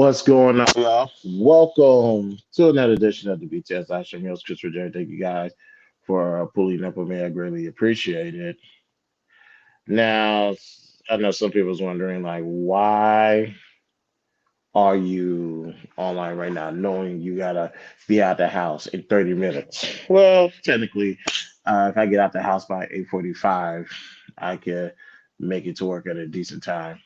What's going on, y'all? Welcome to another edition of the BTS Action Meals. Christopher J. Thank you guys for pulling up with me. I greatly appreciate it. Now, I know some people was wondering, like, why are you online right now, knowing you gotta be out the house in 30 minutes? Well, technically, if I get out the house by 8:45, I can make it to work at a decent time.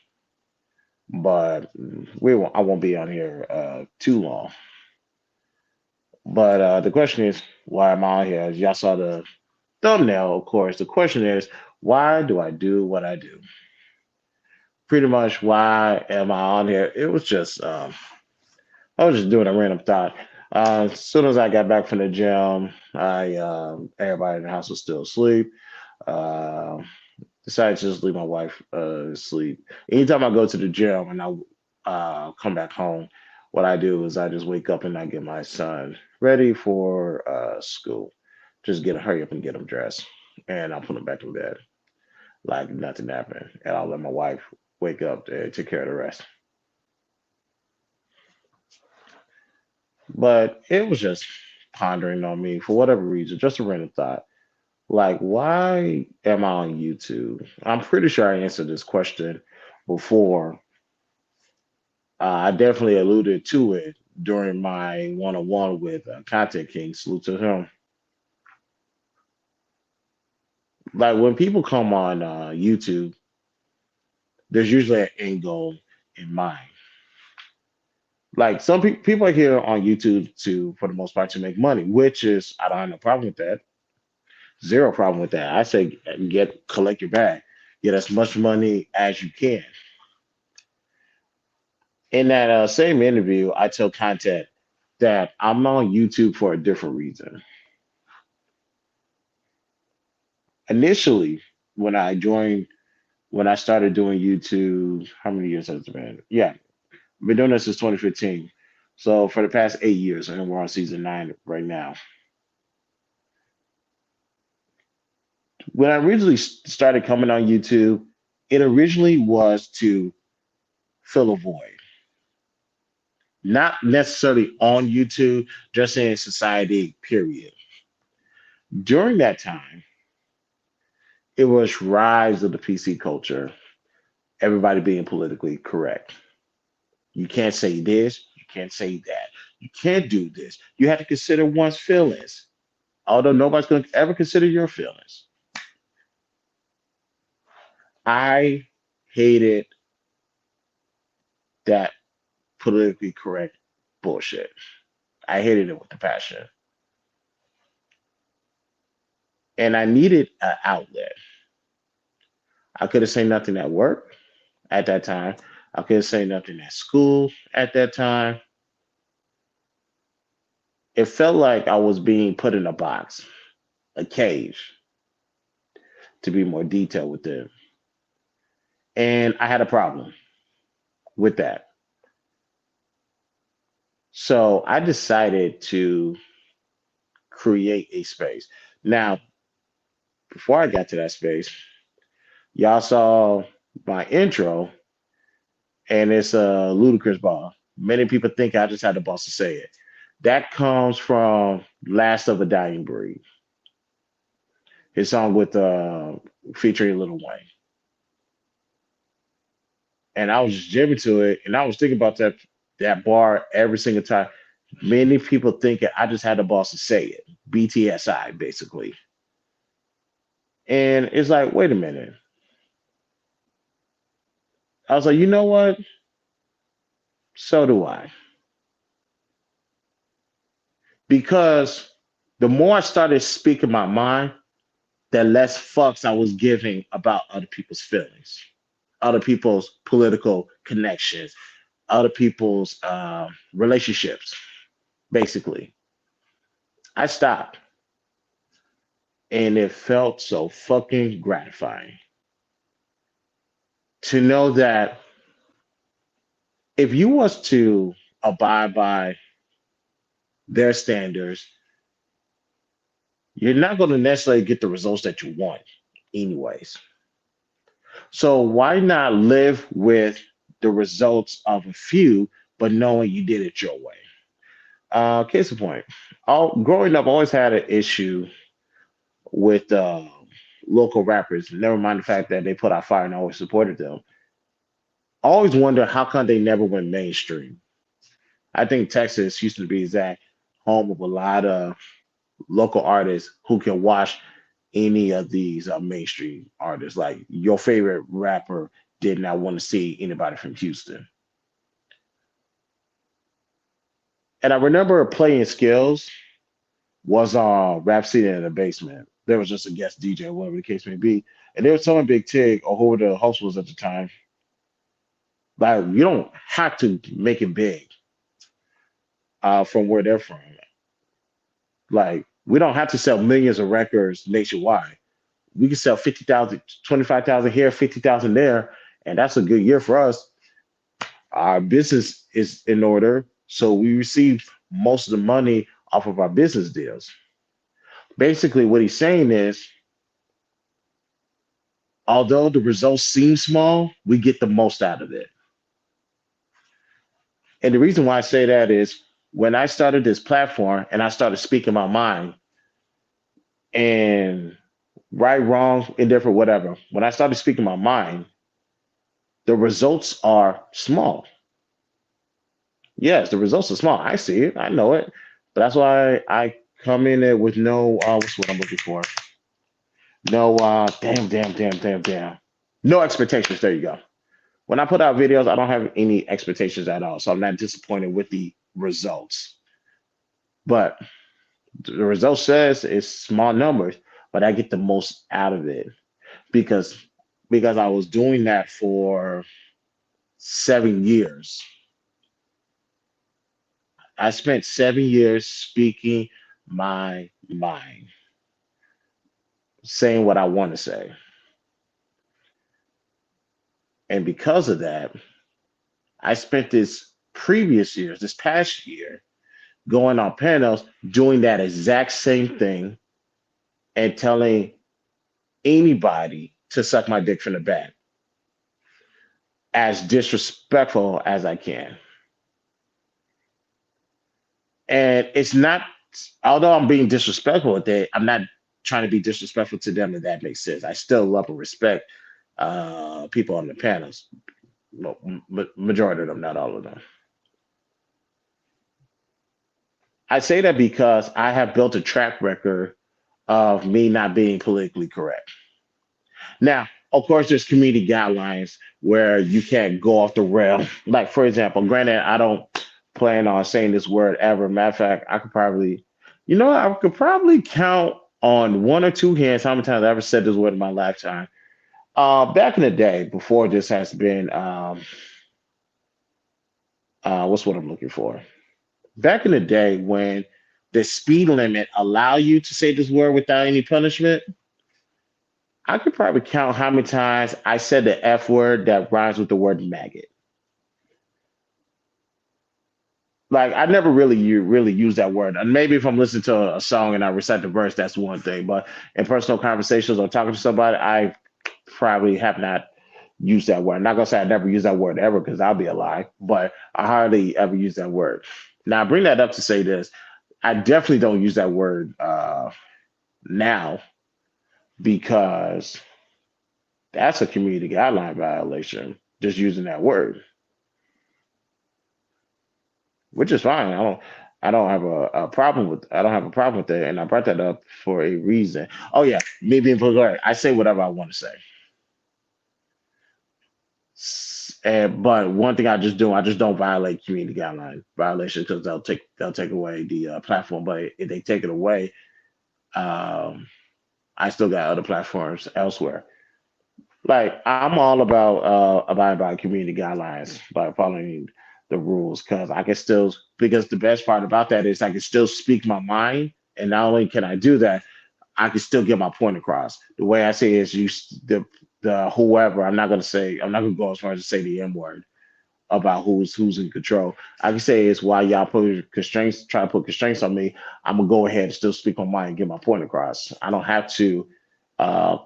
But I won't be on here too long. But the question is, why am I on here? As y'all saw the thumbnail, of course. The question is, why do I do what I do? Pretty much, why am I on here? It was just, I was just doing a random thought. As soon as I got back from the gym, everybody in the house was still asleep. Uh, Decided to just leave my wife asleep. Anytime I go to the gym and I come back home, what I do is I just wake up and I get my son ready for school. Just hurry up and get him dressed, and I'll put him back in bed like nothing happened, and I'll let my wife wake up and take care of the rest. But it was just pondering on me for whatever reason, just a random thought. Like, why am I on YouTube? I'm pretty sure I answered this question before. I definitely alluded to it during my one-on-one with Content King. Salute to him. Like when people come on YouTube, there's usually an end goal in mind. Like people are here on YouTube to, for the most part, to make money, which is I don't have no problem with that. Zero problem with that. I say collect your bag, get as much money as you can. In that same interview, I tell Content that I'm on YouTube for a different reason. Initially, when I joined, when I started doing YouTube, how many years has it been? Yeah, I've been doing this since 2015. So for the past 8 years, and we're on season 9 right now. When I originally started coming on YouTube, it originally was to fill a void, not necessarily on YouTube, just in society, period. During that time, it was rise of the PC culture, everybody being politically correct. You can't say this, you can't say that, you can't do this. You have to consider one's feelings, although nobody's going to ever consider your feelings. I hated that politically correct bullshit. I hated it with the passion, and I needed an outlet. I could have said nothing at work at that time. I could have said nothing at school at that time. It felt like I was being put in a box, a cage, to be more detailed with it. And I had a problem with that. So I decided to create a space. Now, before I got to that space, y'all saw my intro, and it's a ludicrous ball. Many people think I just had the balls to say it. That comes from Last of a Dying Breed, his song with featuring Little Wayne. And I was just jamming to it, and I was thinking about that bar every single time. Many people think that I just had the balls to say it, BTSI basically. And it's like, wait a minute. I was like, you know what? So do I. Because the more I started speaking my mind, the less fucks I was giving about other people's feelings, other people's political connections, other people's relationships, basically. I stopped, and it felt so fucking gratifying to know that if you was to abide by their standards, you're not going to necessarily get the results that you want, anyways. So why not live with the results of a few, but knowing you did it your way. Case in point, all growing up, I always had an issue with local rappers. Never mind the fact that they put out fire and I always supported them. I always wonder how come they never went mainstream. I think Texas, Houston to be exact, home of a lot of local artists who can watch any of these mainstream artists. Like your favorite rapper did not want to see anybody from Houston. And I remember playing skills was on Rap City in the basement. There was just a guest DJ, whatever the case may be. And they were telling Big Tig or whoever the host was at the time, like you don't have to make it big from where they're from. Like we don't have to sell millions of records nationwide. We can sell 50,000, 25,000 here, 50,000 there, and that's a good year for us. Our business is in order, so we receive most of the money off of our business deals. Basically, what he's saying is, although the results seem small, we get the most out of it. And the reason why I say that is when I started this platform and I started speaking my mind and right, wrong, indifferent, whatever, when I started speaking my mind, the results are small. Yes, the results are small. I see it. I know it. But that's why I come in there with no, what's what I'm looking for? No, damn. No expectations. There you go. When I put out videos, I don't have any expectations at all. So I'm not disappointed with the results. But the result says it's small numbers, but I get the most out of it because I was doing that for 7 years. I spent 7 years speaking my mind, saying what I want to say. And because of that, I spent this past year, going on panels, doing that exact same thing and telling anybody to suck my dick from the back as disrespectful as I can. And it's not, although I'm being disrespectful with it, I'm not trying to be disrespectful to them, if that makes sense. I still love and respect people on the panels. Well, majority of them, not all of them. I say that because I have built a track record of me not being politically correct. Now, of course, there's community guidelines where you can't go off the rail. Like, for example, granted, I don't plan on saying this word ever. Matter of fact, I could probably, I could probably count on one or two hands how many times I ever said this word in my lifetime. Back in the day, before this has been, what's what I'm looking for? Back in the day when the speed limit allow you to say this word without any punishment, I could probably count how many times I said the F word that rhymes with the word maggot. Like I never really really use that word. And maybe if I'm listening to a song and I recite the verse, that's one thing. But in personal conversations or talking to somebody, I probably have not used that word. I'm not gonna say I never use that word ever because I'll be a lie, but I hardly ever use that word. Now I bring that up to say this. I definitely don't use that word now because that's a community guideline violation, just using that word, which is fine. I don't have a problem with I don't have a problem with that, and I brought that up for a reason. Oh yeah, me being political, I say whatever I want to say. And but one thing I just don't violate community guideline violations because they'll take away the platform. But if they take it away, um, I still got other platforms elsewhere. Like I'm all about abiding by community guidelines by following the rules because I can still because the best part about that is I can still speak my mind, and not only can I do that, I can still get my point across. The way I say it is the whoever. I'm not gonna go as far as to say the M word about who's in control. I can say is why y'all put constraints, try to put constraints on me. I'm gonna go ahead and still speak my mind and get my point across. I don't have to uh,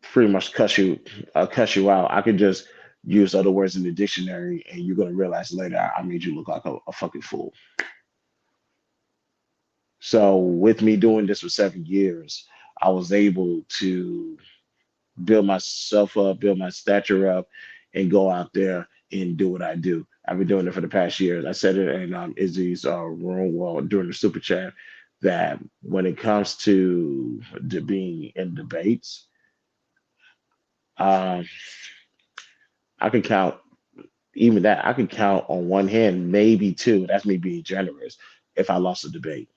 pretty much cuss you out. I could just use other words in the dictionary, and you're gonna realize later I made you look like a fucking fool. So with me doing this for 7 years, I was able to build myself up, build my stature up, and go out there and do what I do. I've been doing it for the past years. I said it in Izzy's room well during the super chat that when it comes to being in debates, um, I can count even that. I can count on one hand, maybe two. That's me being generous. If I lost a debate.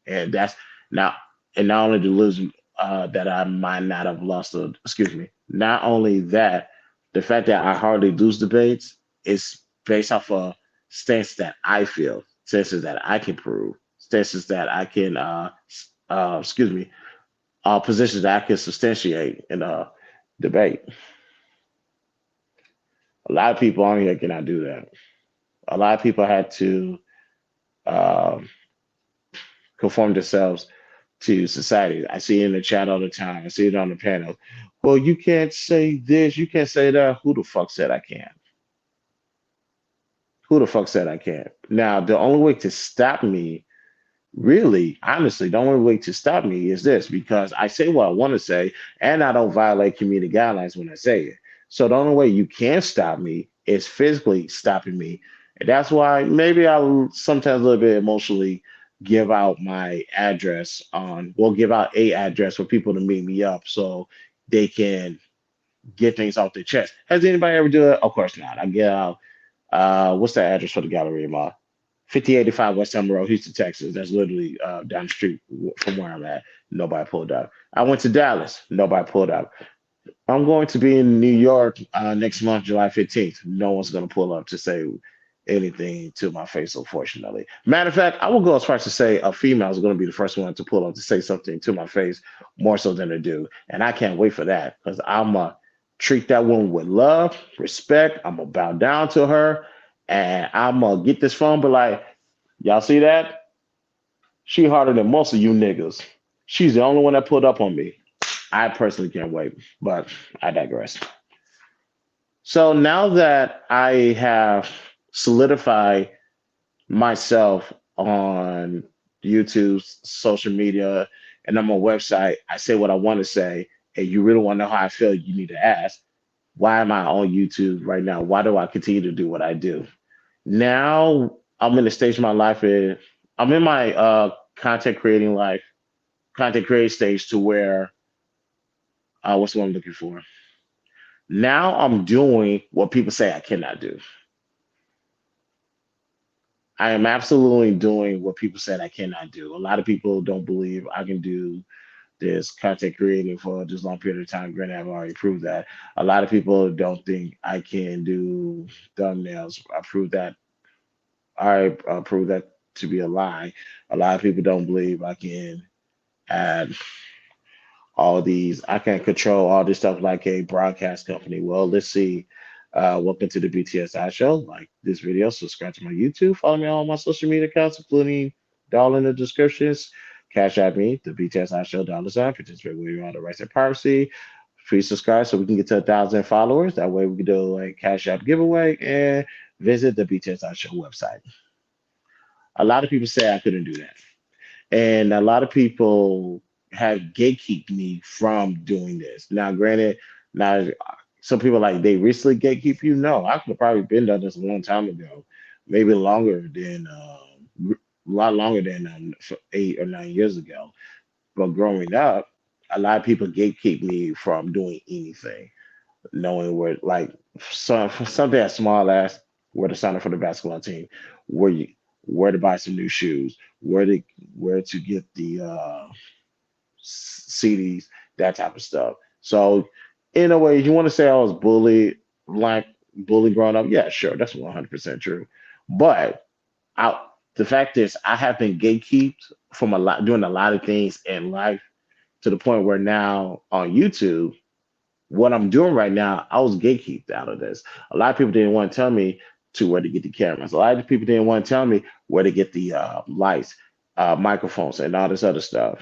And that's now, and not only to lose that I might not have lost a, excuse me, not only that, the fact that I hardly lose debates is based off a stance that I feel, stances that I can prove, stances that I can, excuse me, positions that I can substantiate in a debate. A lot of people on here cannot do that. A lot of people had to um conform themselves to society. I see it in the chat all the time. I see it on the panel. Well, you can't say this, you can't say that. Who the fuck said I can't? Who the fuck said I can't? Now, the only way to stop me, really, honestly, the only way to stop me is this because I say what I want to say and I don't violate community guidelines when I say it. So the only way you can stop me is physically stopping me. And that's why maybe I'll sometimes a little bit emotionally give out my address well, give out a address for people to meet me up so they can get things off their chest. Has anybody ever do it? Of course not. I get out what's the address for the gallery mall? 5085 West Summer Road, Houston, Texas. That's literally down the street from where I'm at. Nobody pulled up. I went to Dallas. Nobody pulled up. I'm going to be in New York next month, July 15th. No one's going to pull up to say anything to my face, unfortunately. Matter of fact, I will go as far as to say a female is going to be the first one to pull up to say something to my face more so than a dude. And I can't wait for that because I'm going to treat that woman with love, respect. I'm going to bow down to her and I'm going to get this phone, but like, y'all see that? She harder than most of you niggas. She's the only one that pulled up on me. I personally can't wait, but I digress. So now that I have solidified myself on YouTube, social media, and on my website, I say what I want to say, and you really want to know how I feel, you need to ask, why am I on YouTube right now? Why do I continue to do what I do? Now I'm in the stage of my life, I'm in my content creating life, content creating stage to where, what's the one I'm looking for? Now I'm doing what people say I cannot do. I am absolutely doing what people said I cannot do. A lot of people don't believe I can do this content creating for this long period of time. Granted, I've already proved that. A lot of people don't think I can do thumbnails. I proved that to be a lie. A lot of people don't believe I can add all these. I can control all this stuff like a broadcast company. Well, let's see. Welcome to the BTSI show. Like this video, subscribe to my YouTube, follow me on all my social media accounts, including doll in the descriptions. Cash at me, the BTSI show, $, participate with you on the rights and piracy. Please subscribe so we can get to 1,000 followers. That way we can do a Cash App giveaway and visit the BTSI show website. A lot of people say I couldn't do that. And a lot of people have gatekeeped me from doing this. Now, granted, now some people like they recently gatekeep you. No, I could have probably been done this a long time ago, maybe longer than a lot longer than 8 or 9 years ago. But growing up, a lot of people gatekeep me from doing anything, knowing where like something as small as where to sign up for the basketball team, where you where to buy some new shoes, where to get the CDs, that type of stuff. So, in a way, you want to say I was bullied, like bullied growing up? Yeah, sure, that's 100% true. But I, the fact is, I have been gatekeeped from a lot, doing a lot of things in life to the point where now on YouTube, what I'm doing right now, I was gatekeeped out of this. A lot of people didn't want to tell me to where to get the cameras. A lot of people didn't want to tell me where to get the lights, microphones, and all this other stuff.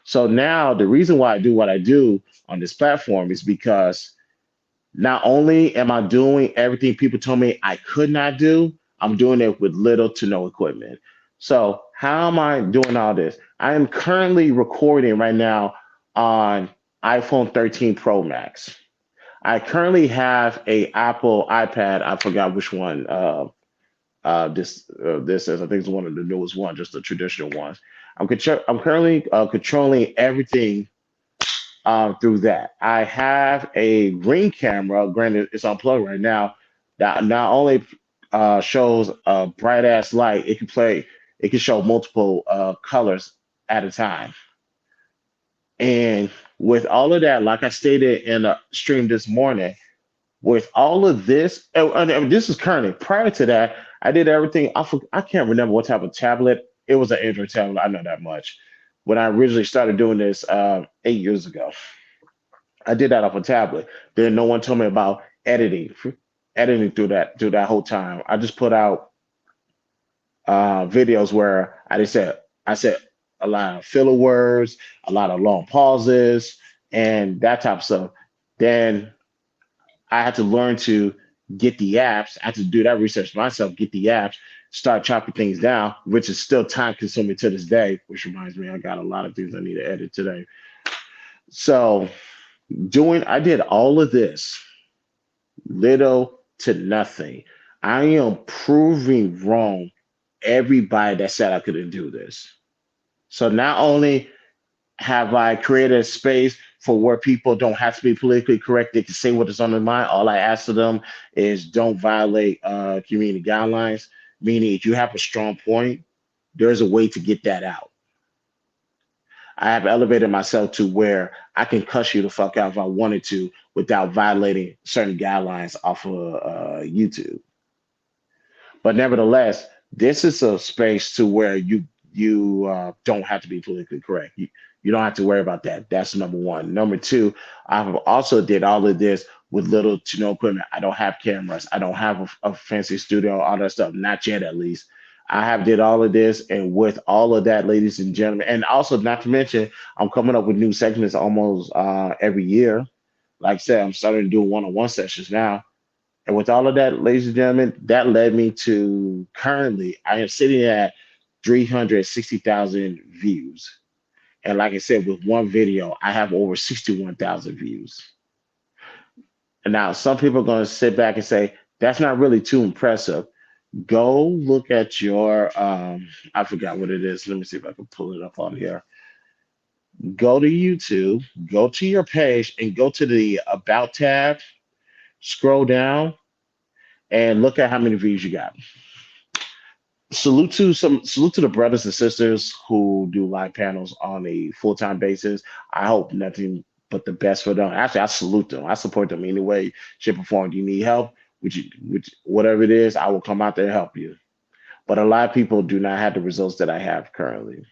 So now the reason why I do what I do on this platform is because Not only am I doing everything people told me I could not do, I'm doing it with little to no equipment. So, how am I doing all this? I am currently recording right now on iPhone 13 Pro Max. I currently have a Apple iPad. I forgot which one. This is, I think it's one of the newest ones, just the traditional ones. I'm currently controlling everything through that. I have a Ring camera. Granted, it's unplugged right now. That not only shows a bright ass light, it can play. It can show multiple colors at a time. And with all of that, like I stated in a stream this morning, with all of this, and this is currently. Prior to that, I did everything. I can't remember what type of tablet. It was an Android tablet. I know that much. When I originally started doing this 8 years ago, I did that off a tablet. Then no one told me about editing through that whole time. I just put out videos where I said a lot of filler words, a lot of long pauses, and that type of stuff. Then I had to learn to get the apps. I had to do that research myself, get the apps, start chopping things down, which is still time consuming to this day. Which reminds me, I got a lot of things I need to edit today. So I did all of this little to nothing. I am proving wrong everybody that said I couldn't do this. So not only have I created a space for where people don't have to be politically correct, they can say what is on their mind. All I ask of them is don't violate community guidelines, meaning if you have a strong point, there's a way to get that out. I have elevated myself to where I can cuss you the fuck out if I wanted to without violating certain guidelines off of YouTube. But nevertheless, this is a space to where you don't have to be politically correct. You don't have to worry about that. That's number one. Number two, I've also did all of this with little to no equipment. I don't have cameras. I don't have a fancy studio, all that stuff. Not yet, at least. I have did all of this, and with all of that, ladies and gentlemen, and also not to mention, I'm coming up with new segments almost every year. Like I said, I'm starting to do one-on-one sessions now, and with all of that, ladies and gentlemen, that led me to currently, I am sitting at 360,000 views. And like I said, with one video, I have over 61,000 views. And now some people are going to sit back and say, that's not really too impressive. Go look at your, I forgot what it is. Let me see if I can pull it up on here. Go to YouTube, go to your page, and go to the About tab, scroll down, and look at how many views you got. Salute to the brothers and sisters who do live panels on a full-time basis. I hope nothing but the best for them. Actually, I salute them. I support them anyway, shape, or form. Do you need help? Which whatever it is, I will come out there and help you. But a lot of people do not have the results that I have currently.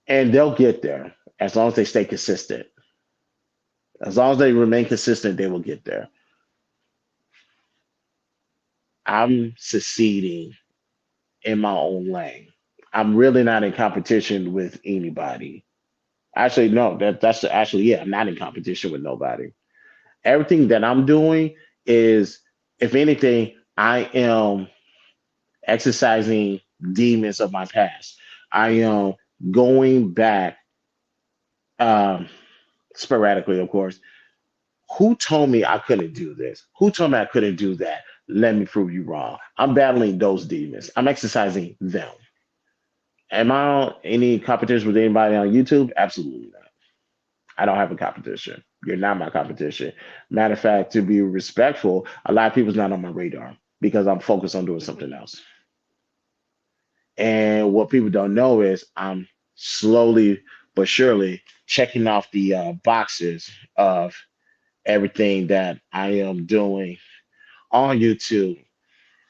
And they'll get there as long as they stay consistent. As long as they remain consistent, they will get there. I'm succeeding in my own lane. I'm really not in competition with anybody. Actually, no, that's actually, yeah, I'm not in competition with nobody. Everything that I'm doing is, if anything, I am exercising demons of my past. I am going back um, sporadically, of course. Who told me I couldn't do this? Who told me I couldn't do that? Let me prove you wrong. I'm battling those demons. I'm exercising them. Am I on any competition with anybody on YouTube? Absolutely not. I don't have a competition. You're not my competition. Matter of fact, to be respectful, a lot of people's not on my radar because I'm focused on doing something else. And what people don't know is I'm slowly but surely checking off the boxes of everything that I am doing on YouTube.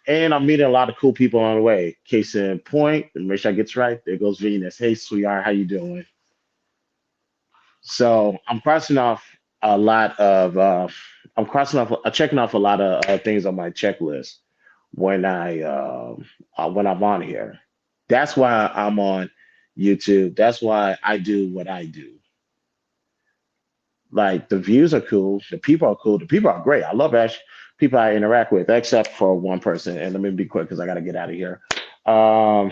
And I'm meeting a lot of cool people on the way. Case in point, and make sure I get this right. There goes Venus. Hey, sweetheart, how you doing? So I'm crossing off a lot of checking off a lot of things on my checklist when I'm on here. That's why I'm on YouTube. That's why I do what I do. Like the views are cool, the people are cool, the people are great. I love actually people I interact with, except for one person. And let me be quick because I got to get out of here. Um,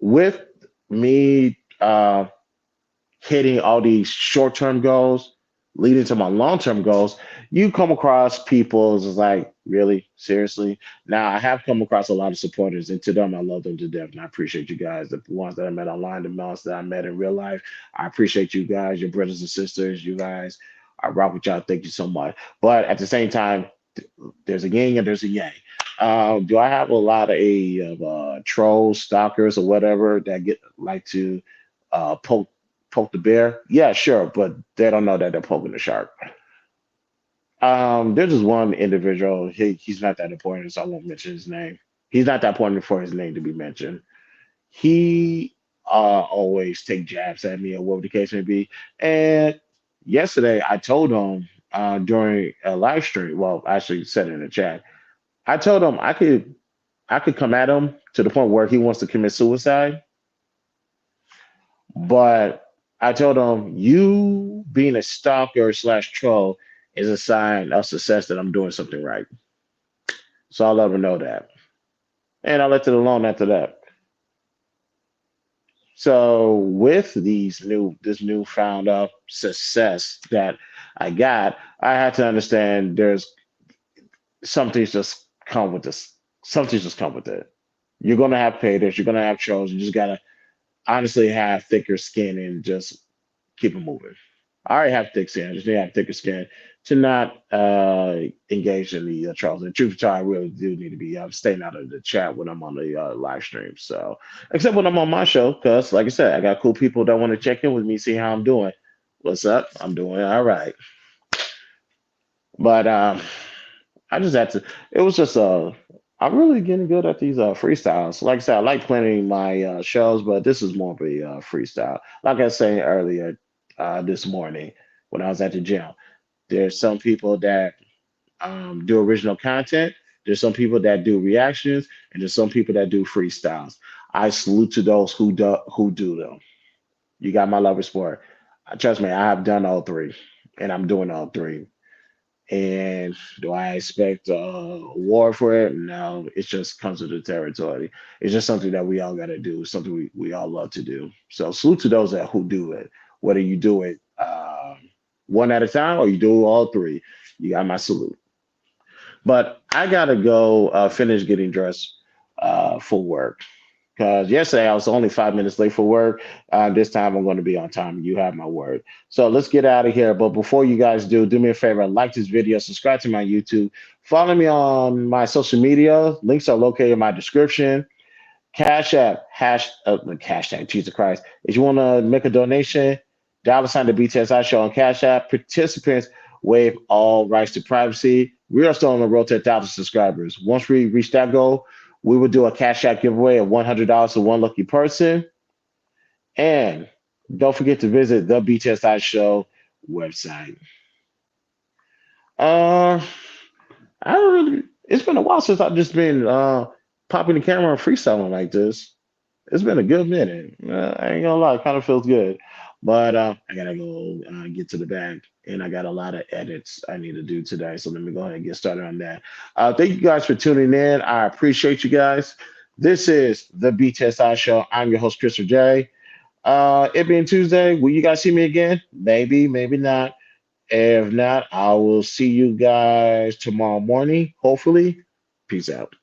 with me hitting all these short term goals, leading to my long term goals, you come across people it's like, really? Seriously? Now, I have come across a lot of supporters, and to them, I love them to death. And I appreciate you guys. The ones that I met online, the ones that I met in real life. I appreciate you guys, your brothers and sisters. You guys, I rock with y'all. Thank you so much. But at the same time, there's a yin and there's a yang. Do I have a lot of trolls, stalkers, or whatever that get like to poke the bear? Yeah, sure, but they don't know that they're poking the shark. There's just one individual. He's not that important, so I won't mention his name. He's not that important for his name to be mentioned. He always take jabs at me or whatever the case may be. And yesterday, I told him during a live stream. Well, I actually said it in the chat. I told him I could come at him to the point where he wants to commit suicide. But I told him, you being a stalker slash troll is a sign of success that I'm doing something right. So I'll let him know that. And I left it alone after that. So with this newfound success that I got, I had to understand there's something's just come with this. Something's just come with it. You're gonna have haters, you're gonna have trolls, you just gotta honestly have thicker skin and just keep it moving. I already have thick skin. I just need to have thicker skin to not engage in the trials. And truth be told, I really do need to be staying out of the chat when I'm on the live stream. So, except when I'm on my show, because like I said, I got cool people that want to check in with me, see how I'm doing. What's up? I'm doing all right. But I just had to. It was just I'm really getting good at these freestyles. Like I said, I like planning my shows, but this is more of a freestyle. Like I was saying earlier this morning when I was at the gym, there's some people that do original content. There's some people that do reactions, and there's some people that do freestyles. I salute to those who do them. You got my love for sport. Trust me, I have done all three, and I'm doing all three. And do I expect a award for it? No, it just comes with the territory. It's just something that we all got to do, something we all love to do. So salute to those that who do it, whether you do it one at a time or you do all three. You got my salute. But I gotta go finish getting dressed for work. Because yesterday I was only 5 minutes late for work. This time I'm going to be on time. You have my word. So let's get out of here. But before you guys do me a favor, like this video, subscribe to my YouTube, follow me on my social media. Links are located in my description. Cash App, the cash tag, Jesus Christ. If you want to make a donation, $ the BTSI show on Cash App. Participants waive all rights to privacy. We are still on the road to 1,000 subscribers. Once we reach that goal, we will do a Cash App giveaway of $100 to one lucky person. And don't forget to visit the BTSI show website. Uh, I don't really. It's been a while since I've just been popping the camera and freestyling like this. It's been a good minute. I ain't gonna lie, it kind of feels good. But I gotta go get to the bag, and I got a lot of edits I need to do today. So let me go ahead and get started on that. Thank you guys for tuning in. I appreciate you guys. This is the BTSI show. I'm your host, Christopher J. It being Tuesday, will you guys see me again? Maybe, maybe not. If not, I will see you guys tomorrow morning, hopefully. Peace out.